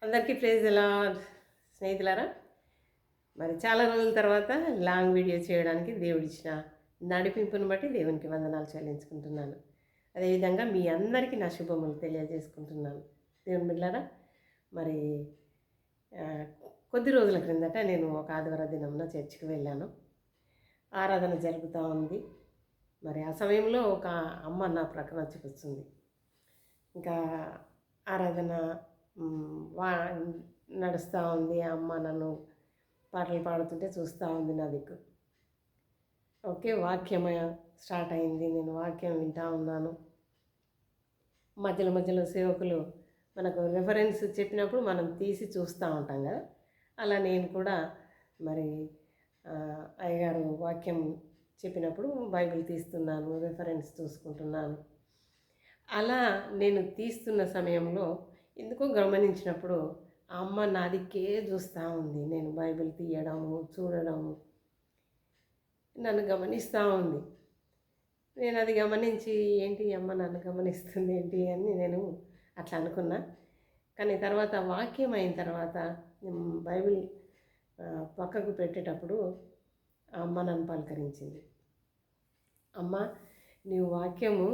అందరికీ ప్రైజ్ ఎలా స్నేహితులారా. మరి చాలా రోజుల తర్వాత లాంగ్ వీడియో చేయడానికి దేవుడిచ్చిన నడిపింపుని బట్టి దేవునికి వందనాలు చెల్లించుకుంటున్నాను. అదేవిధంగా మీ అందరికీ నా శుభములు తెలియజేసుకుంటున్నాను. దేవుని బిడ్డలారా, మరి కొద్ది రోజుల క్రిందట నేను ఒక ఆదివారం దినంలో చర్చికి వెళ్ళాను. ఆరాధన జరుగుతూ ఉంది. మరి ఆ సమయంలో ఒక అమ్మ నా ప్రక్కన వచ్చి కూర్చుంది. ఇంకా ఆరాధన వా నడుస్తూ ఉంది. ఆ అమ్మ నన్ను పాటలు పాడుతుంటే చూస్తూ ఉంది నా దిక్కు. ఓకే, వాక్యం స్టార్ట్ అయింది. నేను వాక్యం వింటూ ఉన్నాను. మధ్యలో మధ్యలో సేవకులు మనకు రెఫరెన్స్ చెప్పినప్పుడు మనం తీసి చూస్తూ ఉంటాం కదా. అలా నేను కూడా మరి అయ్యగారు వాక్యం చెప్పినప్పుడు బైబిల్ తీస్తున్నాను, రెఫరెన్స్ చూసుకుంటున్నాను. అలా నేను తీస్తున్న సమయంలో ఎందుకో గమనించినప్పుడు ఆ అమ్మ నా దిక్కే చూస్తూ ఉంది. నేను బైబిల్ తీయడము, చూడడము నన్ను గమనిస్తూ ఉంది. నేను అది గమనించి ఏంటి అమ్మ నన్ను గమనిస్తుంది ఏంటి అని నేను అట్లా అనుకున్నా. కానీ తర్వాత వాక్యం అయిన తర్వాత బైబిల్ పక్కకు పెట్టేటప్పుడు ఆ అమ్మ నన్ను పలకరించింది. అమ్మ, నీవు వాక్యము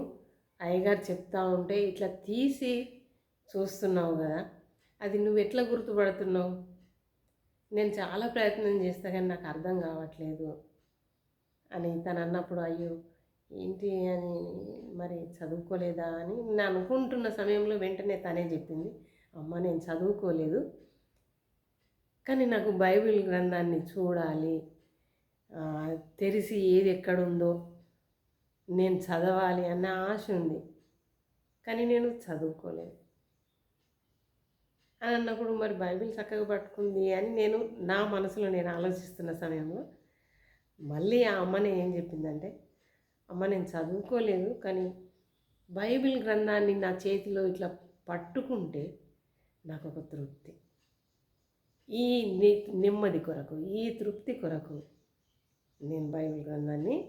అయ్యగారు చెప్తా ఉంటే ఇట్లా తీసి చూస్తున్నావు కదా, అది నువ్వు ఎట్లా గుర్తుపడుతున్నావు? నేను చాలా ప్రయత్నం చేస్తా కానీ నాకు అర్థం కావట్లేదు అని తను అన్నప్పుడు, అయ్యో ఏంటి అని మరి చదువుకోలేదా అని నేను అనుకుంటున్న సమయంలో వెంటనే తనే చెప్పింది, అమ్మ నేను చదువుకోలేదు కానీ నాకు బైబిల్ గ్రంథాన్ని చూడాలి, తెరిసి ఏది ఎక్కడుందో నేను చదవాలి అన్న ఆశ ఉంది, కానీ నేను చదువుకోలేదు అని అన్నప్పుడు మరి బైబిల్ చక్కగా పట్టుకుంది అని నేను నా మనసులో నేను ఆలోచిస్తున్న సమయంలో మళ్ళీ ఆ అమ్మనే ఏం చెప్పిందంటే, అమ్మ నేను చదువుకోలేదు కానీ బైబిల్ గ్రంథాన్ని నా చేతిలో ఇట్లా పట్టుకుంటే నాకు ఒక తృప్తి, ఈ నెమ్మది కొరకు, ఈ తృప్తి కొరకు నేను బైబిల్ గ్రంథాన్ని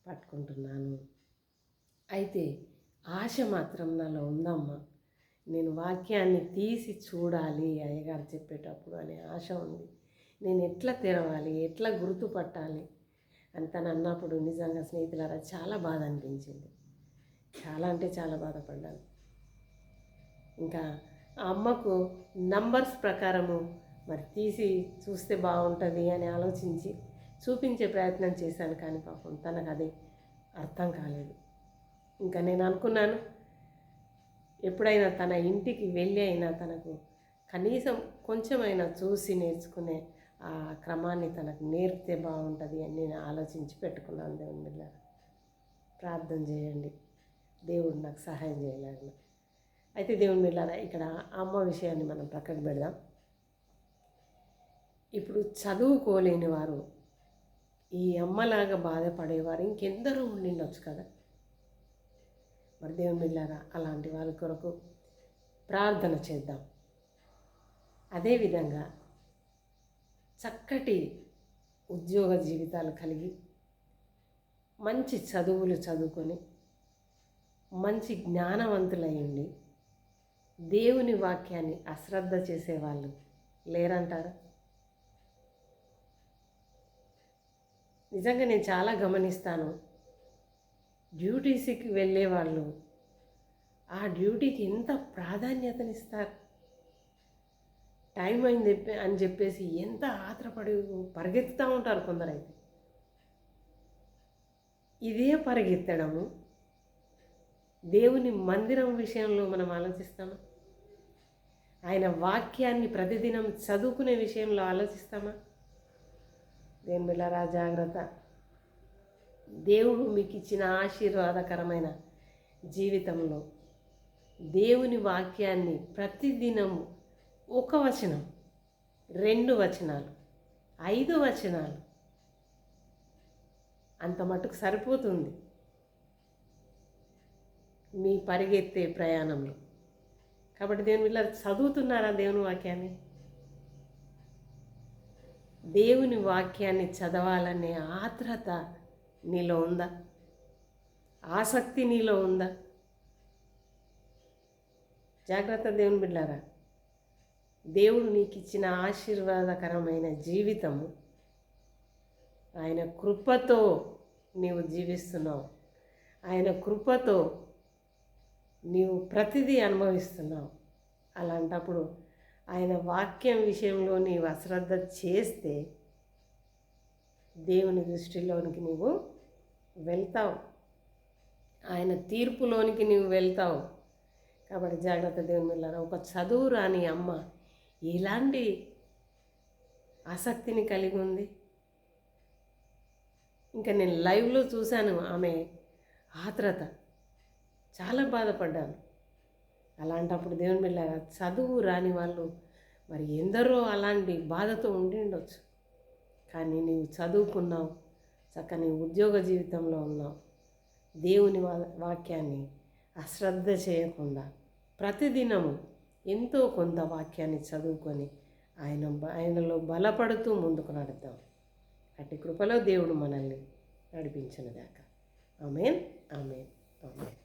పట్టుకుంటున్నాను. అయితే ఆశ మాత్రం నాలో ఉందమ్మా, నేను వాక్యాన్ని తీసి చూడాలి అయ్యగారు చెప్పేటప్పుడు అనే ఆశ ఉంది. నేను ఎట్లా తెరవాలి, ఎట్లా గుర్తుపట్టాలి అని తను అన్నప్పుడు నిజంగా స్నేహితులారా చాలా బాధ అనిపించింది. చాలా అంటే చాలా బాధపడ్డాను. ఇంకా ఆ అమ్మకు నంబర్స్ ప్రకారము మరి తీసి చూస్తే బాగుంటుంది అని ఆలోచించి చూపించే ప్రయత్నం చేశాను, కానీ పాపం తనకు అది అర్థం కాలేదు. ఇంకా నేను అనుకున్నాను, ఎప్పుడైనా తన ఇంటికి వెళ్ళి అయినా తనకు కనీసం కొంచెమైనా చూసి నేర్చుకునే ఆ క్రమాన్ని తనకు నేర్పితే బాగుంటుంది అని నేను ఆలోచించి పెట్టుకున్నాను. దేవుని బిడ్డలారా, ప్రార్థన చేయండి, దేవుడు నాకు సహాయం చేయలేడు. అయితే దేవుని బిడ్డలారా, ఇక్కడ అమ్మ విషయాన్ని మనం పక్కకు పెడదాం. ఇప్పుడు చదువుకోలేని వారు, ఈ అమ్మలాగా బాధపడేవారు ఇంకెందరూ ఉండిండొచ్చు కదా. మరి దేవుని బిడ్డలారా, అలాంటి వాళ్ళ కొరకు ప్రార్థన చేద్దాం. అదేవిధంగా చక్కటి ఉద్యోగ జీవితాలు కలిగి మంచి చదువులు చదువుకొని మంచి జ్ఞానవంతులయ్యండి దేవుని వాక్యాన్ని అశ్రద్ధ చేసేవాళ్ళు లేరంటారా? నిజంగా నేను చాలా గమనిస్తాను. డ్యూటీస్కి వెళ్ళేవాళ్ళు ఆ డ్యూటీకి ఎంత ప్రాధాన్యతనిస్తారు, టైం అయింది అని చెప్పేసి ఎంత ఆత్రపడి పరిగెత్తుతూ ఉంటారు కొందరైతే. ఇదే పరిగెత్తడము దేవుని మందిరం విషయంలో మనం ఆలోచిస్తామా? ఆయన వాక్యాన్ని ప్రతిదినం చదువుకునే విషయంలో ఆలోచిస్తామా? దేవుని బిడ్డలారా జాగ్రత్త. దేవుడు మీకు ఇచ్చిన ఆశీర్వాదకరమైన జీవితంలో దేవుని వాక్యాన్ని ప్రతిదినము ఒక వచనం, 2 వచనాలు, 5 వచనాలు అంత మటుకు సరిపోతుంది మీ పరిగెత్తే ప్రయాణంలో. కాబట్టి దేవుని బిడ్డలారా, చదువుతున్నారా దేవుని వాక్యాన్ని? దేవుని వాక్యాన్ని చదవాలనే ఆత్రత నీలో ఉందా? ఆసక్తి నీలో ఉందా? జాగ్రత్త దేవుని బిడ్డలారా, దేవుడు నీకు ఇచ్చిన ఆశీర్వాదకరమైన జీవితము ఆయన కృపతో నీవు జీవిస్తున్నావు. ఆయన కృపతో నీవు ప్రతిదీ అనుభవిస్తున్నావు. అలాంటప్పుడు ఆయన వాక్యం విషయంలో నీవు అశ్రద్ధ చేస్తే దేవుని దృష్టిలోనికి నీవు వెళ్తావు, ఆయన తీర్పులోనికి నీవు వెళ్తావు. కాబట్టి జాగ్రత్త దేవుని పిల్లరా. ఒక చదువు రాని అమ్మ ఎలాంటి ఆసక్తిని కలిగి ఉంది. ఇంకా నేను లైవ్లో చూశాను ఆమె ఆత్రత, చాలా బాధపడ్డాను. అలాంటప్పుడు దేవుని పిల్లరా, చదువు రాని వాళ్ళు మరి ఎందరో అలాంటి బాధతో ఉండి ఉండొచ్చు. కానీ నీవు చదువుకున్నావు, చక్కని ఉద్యోగ జీవితంలో ఉన్నావు. దేవుని వాక్యాన్ని అశ్రద్ధ చేయకుండా ప్రతిదినము ఎంతో కొంత వాక్యాన్ని చదువుకొని ఆయనలో బలపడుతూ ముందుకు నడుద్దాం. అట్టి కృపలో దేవుడు మనల్ని నడిపించును గాక. ఆమేన్, ఆమేన్, ఆమేన్.